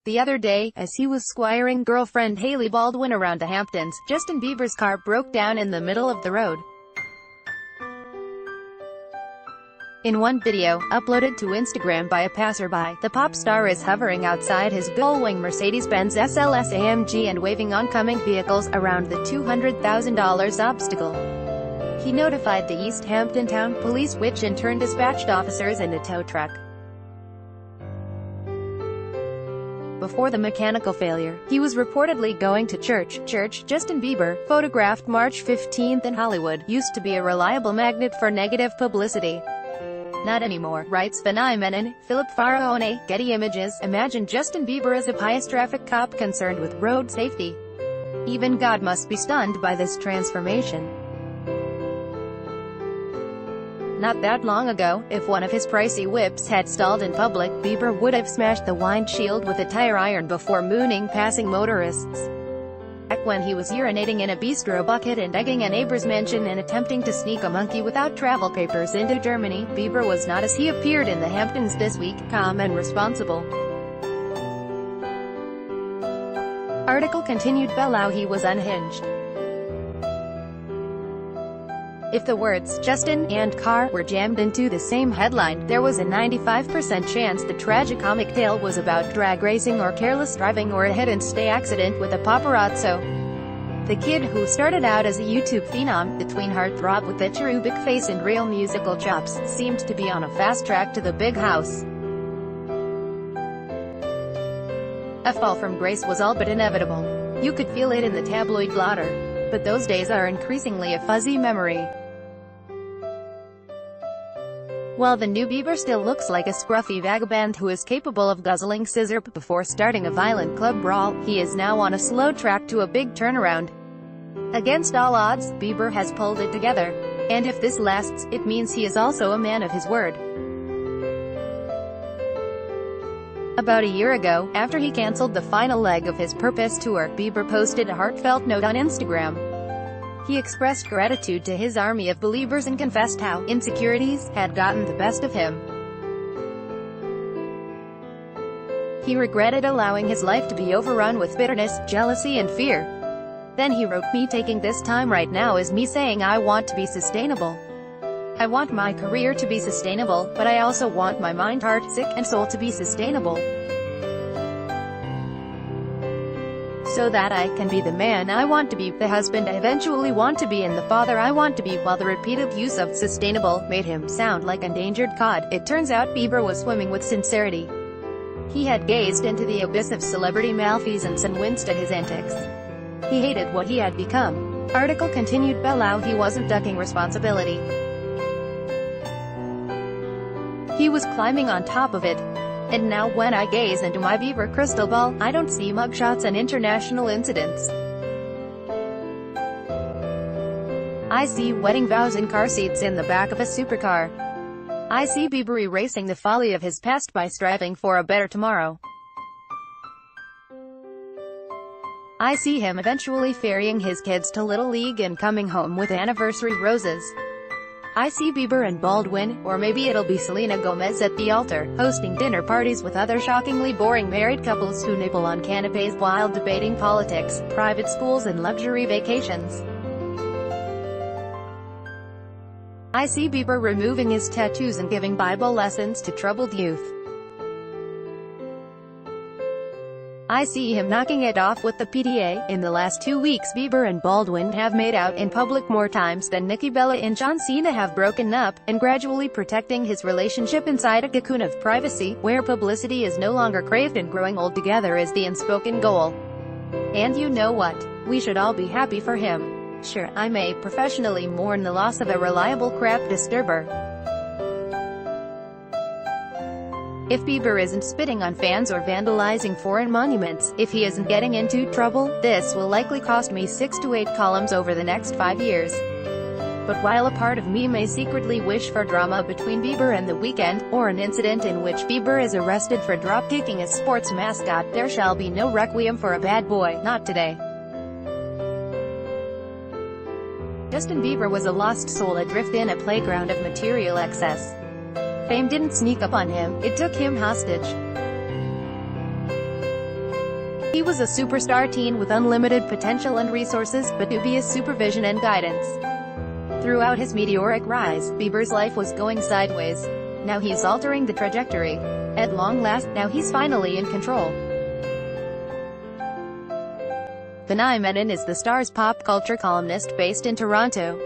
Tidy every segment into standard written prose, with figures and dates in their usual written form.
The other day, as he was squiring girlfriend Hailey Baldwin around the Hamptons, Justin Bieber's car broke down in the middle of the road. In one video, uploaded to Instagram by a passerby, the pop star is hovering outside his gullwing Mercedes-Benz SLS AMG and waving oncoming vehicles around the $200,000 obstacle. He notified the East Hampton Town Police, which in turn dispatched officers and a tow truck. Before the mechanical failure, he was reportedly going to church. Justin Bieber, photographed March 15 in Hollywood, used to be a reliable magnet for negative publicity. Not anymore, writes Vinay Menon. Philip Faraone, Getty Images. Imagine Justin Bieber as a pious traffic cop concerned with road safety. Even God must be stunned by this transformation. Not that long ago, if one of his pricey whips had stalled in public, Bieber would have smashed the windshield with a tire iron before mooning passing motorists. Back when he was urinating in a bistro bucket and egging a neighbor's mansion and attempting to sneak a monkey without travel papers into Germany, Bieber was not as he appeared in the Hamptons this week, calm and responsible. Article continued. Below, he was unhinged. If the words Justin and car were jammed into the same headline, there was a 95% chance the tragicomic tale was about drag racing or careless driving or a hit-and-stay accident with a paparazzo. The kid who started out as a YouTube phenom, the tween heartthrob with a cherubic face and real musical chops, seemed to be on a fast track to the big house. A fall from grace was all but inevitable. You could feel it in the tabloid blotter. But those days are increasingly a fuzzy memory. While the new Bieber still looks like a scruffy vagabond who is capable of guzzling scissor before starting a violent club brawl, he is now on a slow track to a big turnaround. Against all odds, Bieber has pulled it together. And if this lasts, it means he is also a man of his word. About a year ago, after he cancelled the final leg of his Purpose tour, Bieber posted a heartfelt note on Instagram. He expressed gratitude to his army of believers and confessed how insecurities had gotten the best of him. He regretted allowing his life to be overrun with bitterness, jealousy and fear. Then he wrote, "Me taking this time right now is me saying I want to be sustainable. I want my career to be sustainable, but I also want my mind, heart, sick, and soul to be sustainable. So that I can be the man I want to be, the husband I eventually want to be, and the father I want to be." While the repeated use of sustainable made him sound like endangered cod, it turns out Bieber was swimming with sincerity. He had gazed into the abyss of celebrity malfeasance and winced at his antics. He hated what he had become. Article continued. Below, he wasn't ducking responsibility. He was climbing on top of it. And now when I gaze into my Bieber crystal ball, I don't see mugshots and international incidents. I see wedding vows and car seats in the back of a supercar. I see Bieber erasing the folly of his past by striving for a better tomorrow. I see him eventually ferrying his kids to Little League and coming home with anniversary roses. I see Bieber and Baldwin, or maybe it'll be Selena Gomez at the altar, hosting dinner parties with other shockingly boring married couples who nibble on canapes while debating politics, private schools and luxury vacations. I see Bieber removing his tattoos and giving Bible lessons to troubled youth. I see him knocking it off with the PDA. In the last 2 weeks, Bieber and Baldwin have made out in public more times than Nikki Bella and John Cena have broken up, and gradually protecting his relationship inside a cocoon of privacy, where publicity is no longer craved and growing old together is the unspoken goal. And you know what? We should all be happy for him. Sure, I may professionally mourn the loss of a reliable crap disturber. If Bieber isn't spitting on fans or vandalizing foreign monuments, if he isn't getting into trouble, this will likely cost me 6 to 8 columns over the next 5 years. But while a part of me may secretly wish for drama between Bieber and The Weeknd, or an incident in which Bieber is arrested for drop-kicking a sports mascot, there shall be no requiem for a bad boy, not today. Justin Bieber was a lost soul adrift in a playground of material excess. Fame didn't sneak up on him, it took him hostage. He was a superstar teen with unlimited potential and resources, but dubious supervision and guidance. Throughout his meteoric rise, Bieber's life was going sideways. Now he's altering the trajectory. At long last, now he's finally in control. Vinay Menon is the star's pop culture columnist based in Toronto.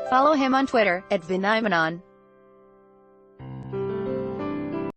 Follow him on Twitter, @VinayMenon.